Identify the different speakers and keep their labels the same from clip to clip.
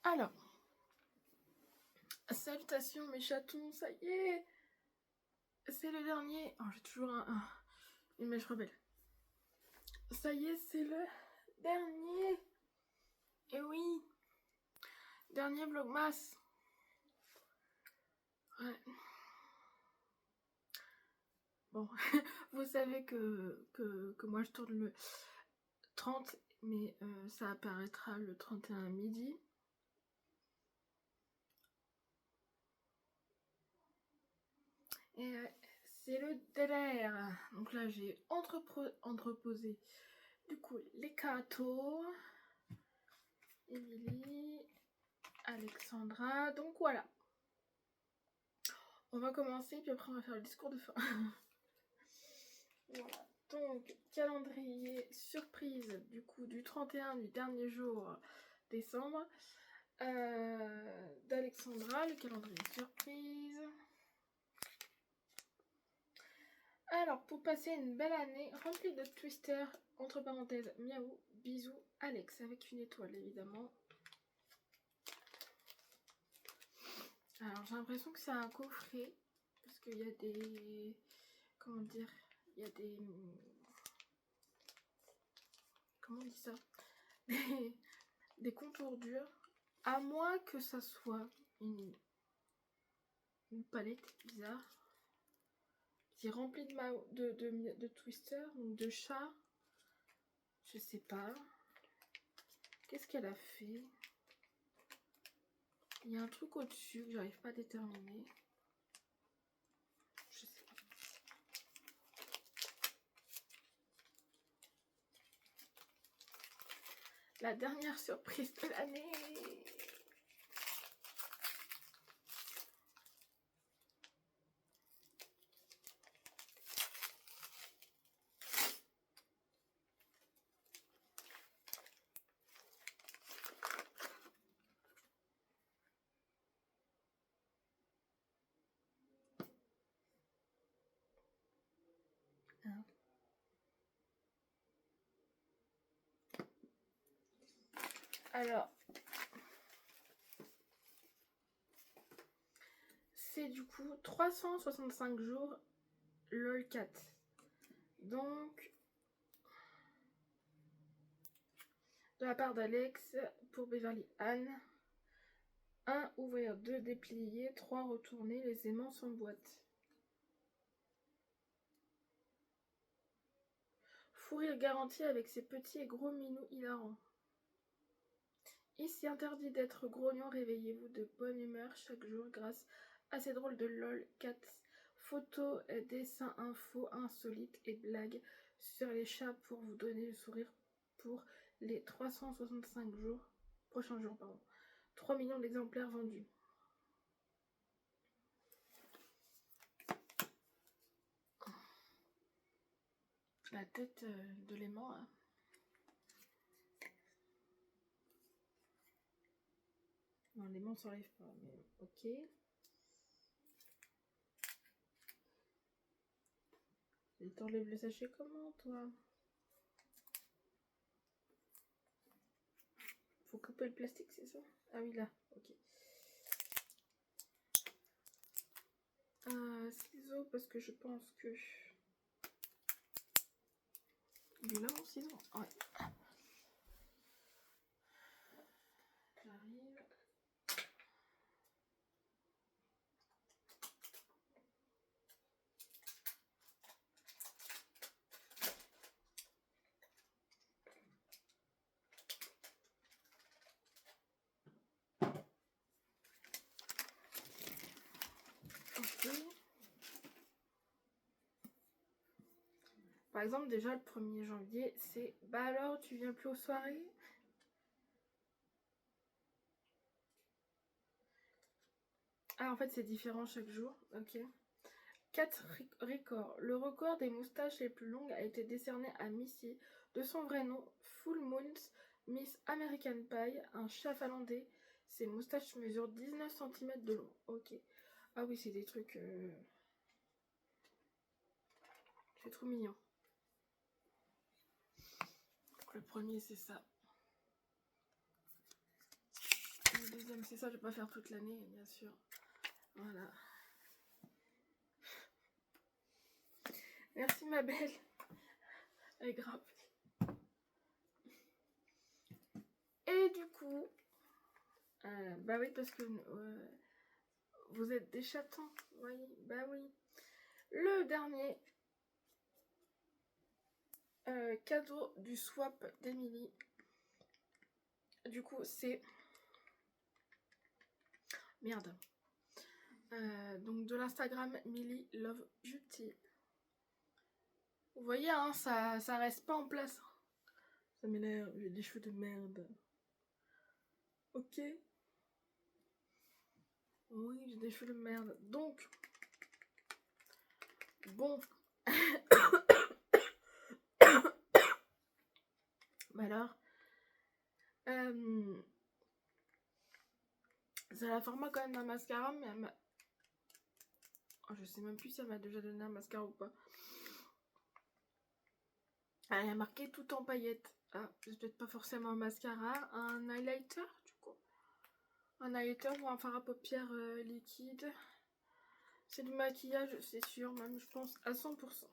Speaker 1: Alors, salutations mes chatons, ça y est, c'est le dernier. Oh, j'ai toujours une mèche rebelle. Ça y est, c'est le dernier. Et oui, dernier vlogmas. Ouais. Bon, vous savez que moi je tourne le 30, mais ça apparaîtra le 31 à midi. Et c'est le délire. Donc là, j'ai entreposé du coup les gâteaux. Émilie, Alexandra. Donc voilà. On va commencer, puis après on va faire le discours de fin. Voilà. Donc, calendrier surprise du coup du 31 du dernier jour décembre. D'Alexandra, le calendrier surprise. Alors, pour passer une belle année remplie de Twister, entre parenthèses, miaou, bisous, Alex, avec une étoile évidemment. Alors, j'ai l'impression que c'est un coffret, parce qu'il y a des... Comment dire? Il y a des... Comment on dit ça? Des contours durs. À moins que ça soit une palette bizarre qui est remplie de Twister ou de chats. Je sais pas. Qu'est-ce qu'elle a fait? Il y a un truc au-dessus que j'arrive pas à déterminer. Je sais pas. La dernière surprise de l'année. Alors, c'est du coup 365 jours LOL4. Donc, de la part d'Alex pour Beverly Anne. 1 ouvrir, 2 déplier, 3 retourner, les aimants s'emboîtent. Fou rire garanti avec ses petits et gros minous hilarants. Ici interdit d'être grognon, réveillez-vous de bonne humeur chaque jour grâce à ces drôles de LOL 4 photos, dessins, infos, insolites et blagues sur les chats pour vous donner le sourire pour les 365 prochains jours. 3 millions d'exemplaires vendus. La tête de l'aimant. Hein. Non, l'aimant ne s'enlève pas, mais ok. Et t'enlèves le sachet comment, toi? Faut couper le plastique, c'est ça? Ah oui, là, ok. Ciseaux, parce que je pense que... Il est là mon ciseau? Ouais. J'arrive. Ok. Par exemple, déjà le 1er janvier, c'est... Bah alors, tu viens plus aux soirées? Ah, en fait, c'est différent chaque jour. Ok. 4 records. Le record des moustaches les plus longues a été décerné à Missy, de son vrai nom, Full Moons, Miss American Pie, un chat finlandais. Ses moustaches mesurent 19 cm de long. Ok. Ah oui, c'est des trucs... C'est trop mignon. Donc le premier, c'est ça. Le 6e, c'est ça, je vais pas faire toute l'année, bien sûr. Voilà. Merci ma belle. Elle est grave. Et du coup, bah oui, parce que vous êtes des chatons. Oui, bah oui. Le dernier cadeau du swap d'Emily. Du coup, c'est... Merde. Donc de l'Instagram Millie Love Beauty. Vous voyez, hein, ça reste pas en place. Ça m'énerve, j'ai des cheveux de merde. Ok. Oui, j'ai des cheveux de merde. Donc, bon. Bah alors, ça a la format quand même d'un mascara, mais elle m'a... Oh, je sais même plus si elle m'a déjà donné un mascara ou pas. Elle a marqué tout en paillettes. Ah, c'est peut-être pas forcément un mascara, un highlighter du coup. Un highlighter ou un fard à paupières liquide. C'est du maquillage, c'est sûr, même je pense à 100%.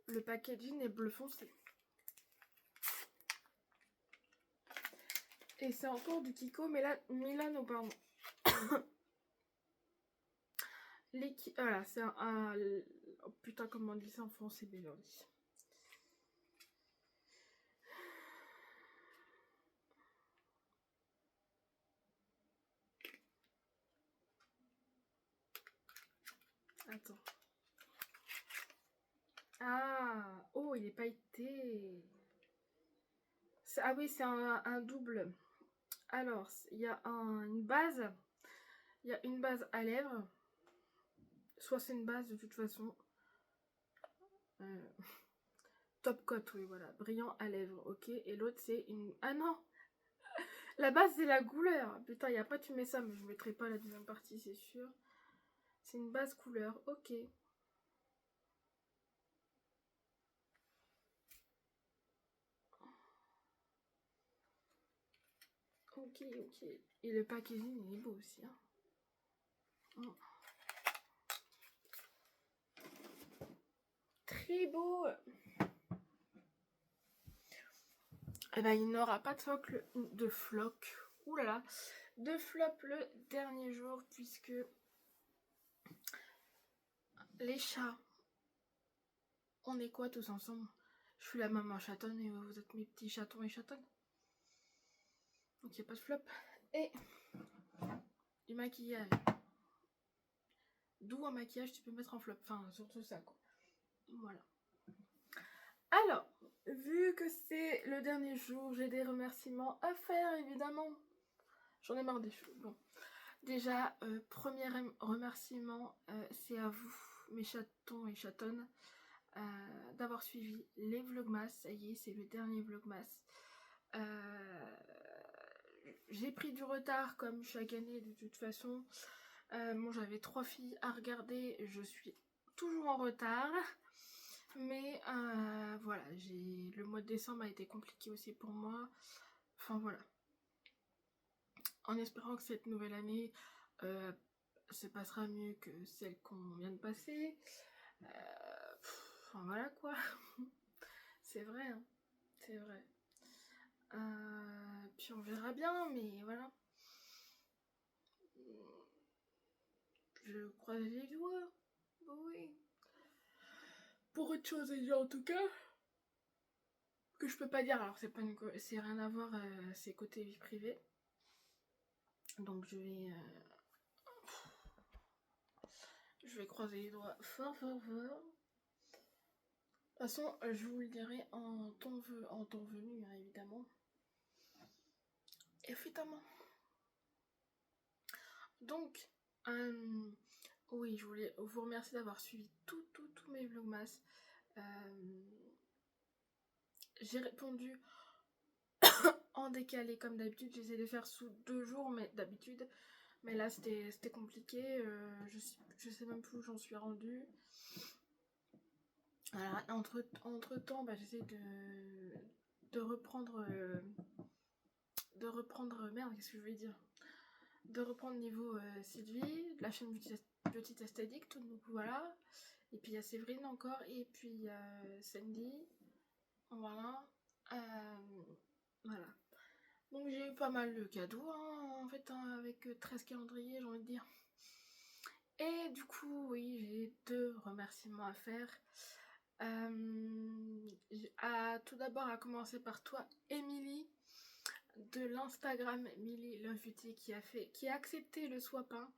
Speaker 1: Le packaging est bleu foncé. Et c'est encore du Kiko Milano, pardon. Voilà, c'est un... Oh putain, comment on dit ça en français, Mélodie. Attends. Ah, oh, il est pailleté. Ah oui, c'est un double. Alors, il y a une base. Il y a une base à lèvres. Soit c'est une base de toute façon. Top coat, oui, voilà. Brillant à lèvres, ok. Et l'autre, c'est une... Ah non! La base, c'est la couleur. Putain, et après, tu mets ça, mais je mettrai pas la deuxième partie, c'est sûr. C'est une base couleur, ok. Ok, ok. Et le packaging, il est beau aussi, hein. Oh. Très beau! Eh ben, il n'aura pas de floc. Ouh là là. De flop le dernier jour, puisque les chats, on est quoi tous ensemble? Je suis la maman chatonne et vous êtes mes petits chatons et chatonnes. Donc il n'y a pas de flop. Et du maquillage. D'où un maquillage tu peux mettre en flop. Enfin, surtout ça, quoi. Voilà. Alors, vu que c'est le dernier jour, j'ai des remerciements à faire, évidemment. J'en ai marre des cheveux. Bon. Déjà, premier remerciement, c'est à vous, mes chatons et chatonnes, d'avoir suivi les vlogmas. Ça y est, c'est le dernier vlogmas. J'ai pris du retard comme chaque année de toute façon. Bon, j'avais 3 filles à regarder, je suis toujours en retard. Mais voilà, le mois de décembre a été compliqué aussi pour moi. Enfin voilà. En espérant que cette nouvelle année se passera mieux que celle qu'on vient de passer. Enfin voilà quoi. C'est vrai, hein. C'est vrai. Puis on verra bien, mais voilà. Je croise les doigts. Oui. Pour autre chose déjà en tout cas. Que je peux pas dire. Alors c'est rien à voir. C'est côté vie privée. Donc je vais croiser les doigts fort fort fort. De toute façon, je vous le dirai en temps venu, hein, évidemment. Évidemment. Donc, oui, je voulais vous remercier d'avoir suivi tous mes vlogmas. J'ai répondu en décalé comme d'habitude. J'essaie de faire sous 2 jours, mais d'habitude. Mais là, c'était compliqué. Je sais même plus où j'en suis rendue. Alors, entre temps, bah, j'essaie merde, qu'est-ce que je voulais dire, de reprendre niveau Sylvie, de la chaîne Beauty Test Addict, donc voilà. Et puis il y a Séverine encore, et puis il y a Sandy, voilà. Voilà. Donc j'ai eu pas mal de cadeaux, hein, en fait, hein, avec 13 calendriers, j'ai envie de dire. Et du coup, oui, j'ai 2 remerciements à faire. Tout d'abord, à commencer par toi, Émilie, de l'Instagram Emily Love Beauty, qui a accepté le swap, hein,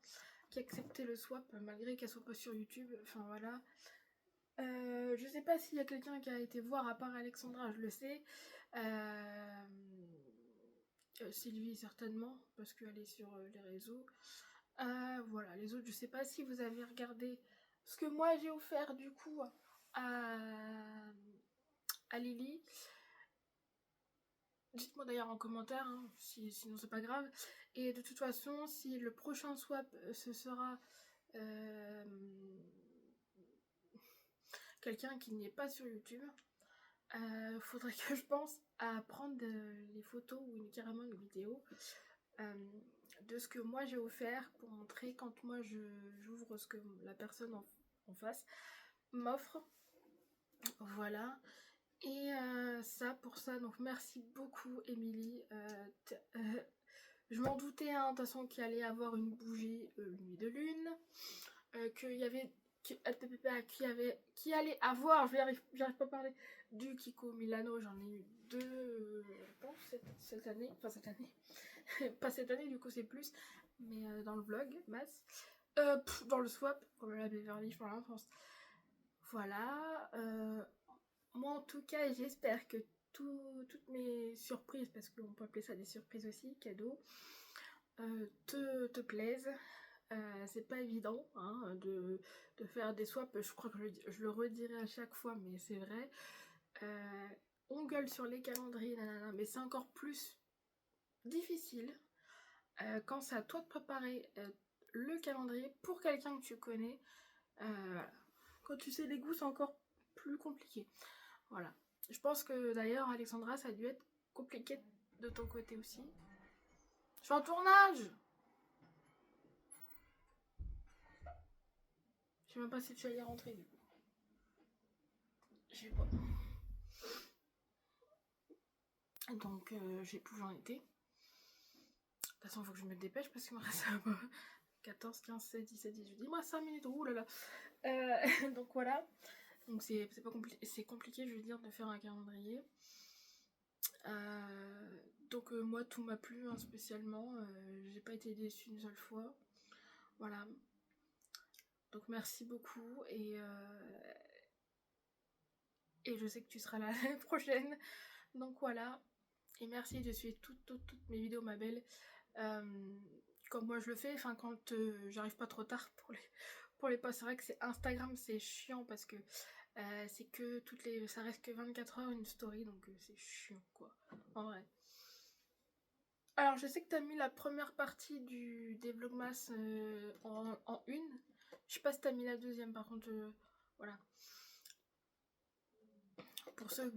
Speaker 1: malgré qu'elle soit pas sur YouTube. Enfin voilà. Je sais pas s'il y a quelqu'un qui a été voir à part Alexandra, je le sais. Sylvie certainement, parce qu'elle est sur les réseaux. Voilà, les autres, je sais pas si vous avez regardé ce que moi j'ai offert du coup à Lily. Dites-moi d'ailleurs en commentaire, hein, sinon c'est pas grave. Et de toute façon, si le prochain swap ce sera quelqu'un qui n'est pas sur YouTube, faudrait que je pense à prendre les photos ou carrément une vidéo de ce que moi j'ai offert pour montrer quand moi j'ouvre ce que la personne en face m'offre. Voilà. Et ça pour ça, donc merci beaucoup Émilie. Je m'en doutais, hein, de toute façon, qu'il allait avoir une bougie nuit de lune, qu'il y avait qui allait avoir, j'arrive pas à parler, du Kiko Milano. J'en ai eu 2, je pense, cette année, enfin cette année, pas cette année, du coup c'est plus, mais dans le vlog, masse, dans le swap, comme la Beverly pour l'enfance. Voilà, moi en tout cas, j'espère que toutes mes surprises, parce qu'on peut appeler ça des surprises aussi, cadeaux, te plaisent. C'est pas évident, hein, de faire des swaps, je crois que je le redirai à chaque fois, mais c'est vrai. On gueule sur les calendriers, nanana, mais c'est encore plus difficile quand c'est à toi de préparer le calendrier pour quelqu'un que tu connais. Voilà. Quand tu sais les goûts, c'est encore plus compliqué. Voilà. Je pense que d'ailleurs, Alexandra, ça a dû être compliqué de ton côté aussi. Je suis en tournage! Je sais même pas si tu vas y rentrer du coup. Je sais pas. Donc, je sais plus où j'en étais. De toute façon, il faut que je me dépêche parce qu'il me reste 14, 15, 16, 17, 18. Dis-moi 5 minutes. Ouh là là. Donc voilà. Donc c'est pas compliqué. C'est compliqué, je veux dire, de faire un calendrier. Donc moi, tout m'a plu, hein, spécialement. J'ai pas été déçue une seule fois. Voilà. Donc merci beaucoup. Et je sais que tu seras là l'année prochaine. Donc voilà. Et merci de suivre toutes mes vidéos, ma belle. Comme moi je le fais, enfin quand j'arrive pas trop tard pour les posts. C'est vrai que c'est Instagram, c'est chiant parce que c'est que ça reste que 24 heures une story, donc c'est chiant quoi, en vrai. Alors je sais que t'as mis la première partie des vlogmas en une. Je sais pas si t'as mis la deuxième, par contre, voilà. Pour ceux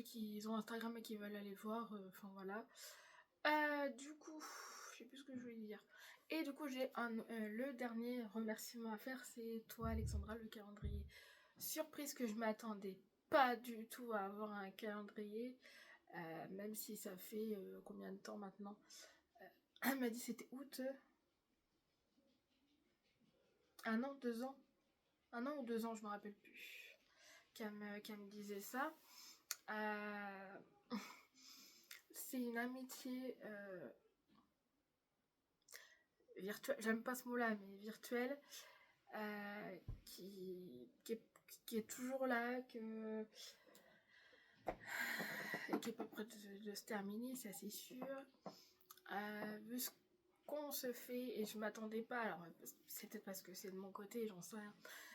Speaker 1: qui ont Instagram et qui veulent aller voir, enfin voilà. Du coup, je sais plus ce que je voulais dire. Et du coup, j'ai le dernier remerciement à faire, c'est toi, Alexandra, le calendrier. Surprise que je m'attendais pas du tout à avoir un calendrier, même si ça fait combien de temps maintenant. Elle m'a dit c'était août. 1 an, 2 ans. 1 an ou 2 ans, je me rappelle plus. Qu'elle me disait ça. C'est une amitié virtuelle, j'aime pas ce mot-là, mais virtuelle, qui est toujours là, et qui est pas près de se terminer, c'est assez sûr. Vu ce qu'on se fait, et je m'attendais pas, alors c'est peut-être parce que c'est de mon côté, j'en sais rien,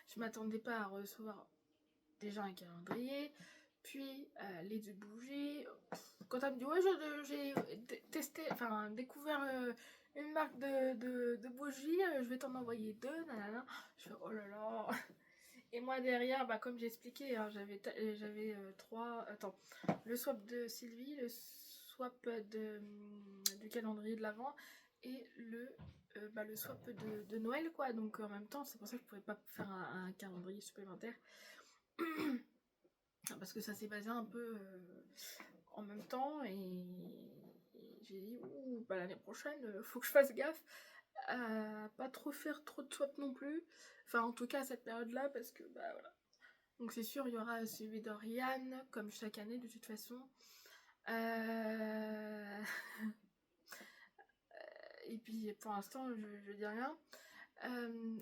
Speaker 1: je m'attendais pas à recevoir déjà un calendrier, puis les 2 bougies. Quand elle me dit ouais, j'ai testé, enfin découvert une marque de bougies, je vais t'en envoyer 2, nanana. Je fais oh là là. Et moi derrière, bah, comme j'ai expliqué, hein, j'avais trois... Attends, le swap de Sylvie, le swap du calendrier de l'Avent et le swap de Noël, quoi. Donc en même temps, c'est pour ça que je pouvais pas faire un calendrier supplémentaire. Parce que ça s'est basé un peu en même temps et j'ai dit, ouh, bah, l'année prochaine, faut que je fasse gaffe à pas trop faire trop de swap non plus. Enfin, en tout cas, à cette période-là, parce que, bah voilà. Donc, c'est sûr, il y aura celui d'Oriane, comme chaque année, de toute façon. Et puis, pour l'instant, je dis rien.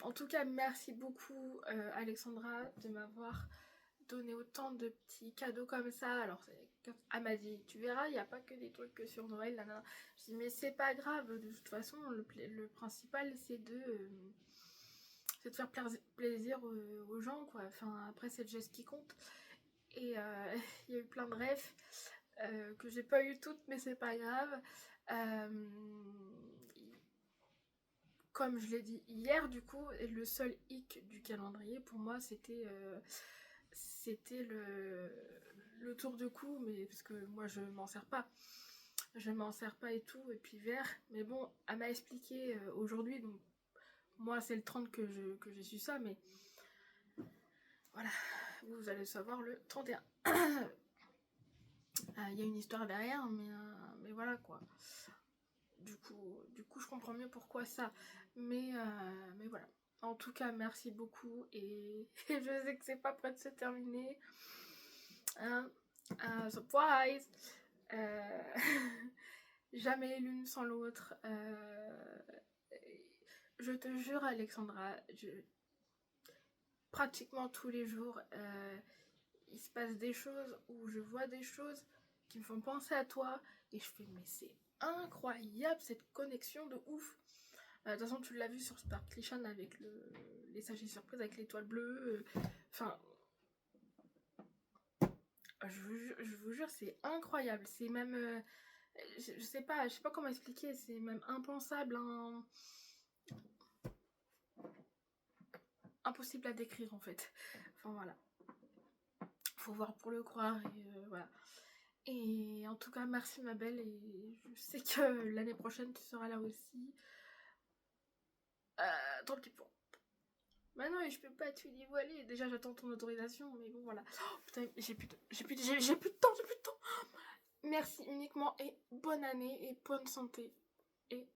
Speaker 1: En tout cas, merci beaucoup, Alexandra, de m'avoir donné autant de petits cadeaux comme ça. Alors, elle m'a dit, tu verras, il n'y a pas que des trucs que sur Noël. Là, là. Je dis, mais c'est pas grave, de toute façon, le principal, c'est de faire plaisir aux gens, quoi. Enfin, après, c'est le geste qui compte. Et il y a eu plein de rêves que j'ai pas eu toutes, mais c'est pas grave. Comme je l'ai dit hier, du coup, le seul hic du calendrier pour moi, c'était le tour de cou, mais parce que moi je m'en sers pas. Je m'en sers pas et tout, et puis vert. Mais bon, elle m'a expliqué aujourd'hui, donc moi c'est le 30 que j'ai su ça, mais voilà, vous allez le savoir le 31. Il y a une histoire derrière, mais voilà quoi. Du coup, je comprends mieux pourquoi ça. Mais voilà. En tout cas, merci beaucoup. Et je sais que c'est pas prêt de se terminer. Surprise! Jamais l'une sans l'autre. Je te jure, Alexandra, pratiquement tous les jours, il se passe des choses où je vois des choses qui me font penser à toi. Et je fais, mais c'est incroyable cette connexion de ouf. De toute façon, tu l'as vu sur Sparkly avec les sachets surprises avec l'étoile bleue. Enfin, je vous jure, c'est incroyable. C'est même, je sais pas comment expliquer. C'est même impensable, impossible à décrire en fait. Enfin voilà, faut voir pour le croire et voilà. Et en tout cas, merci ma belle. Et je sais que l'année prochaine, tu seras là aussi. Tant pis pour. Bah non, je peux pas tout dévoiler. Déjà, j'attends ton autorisation, mais bon, voilà. Oh, putain, j'ai plus de temps. Merci uniquement et bonne année et bonne santé. Et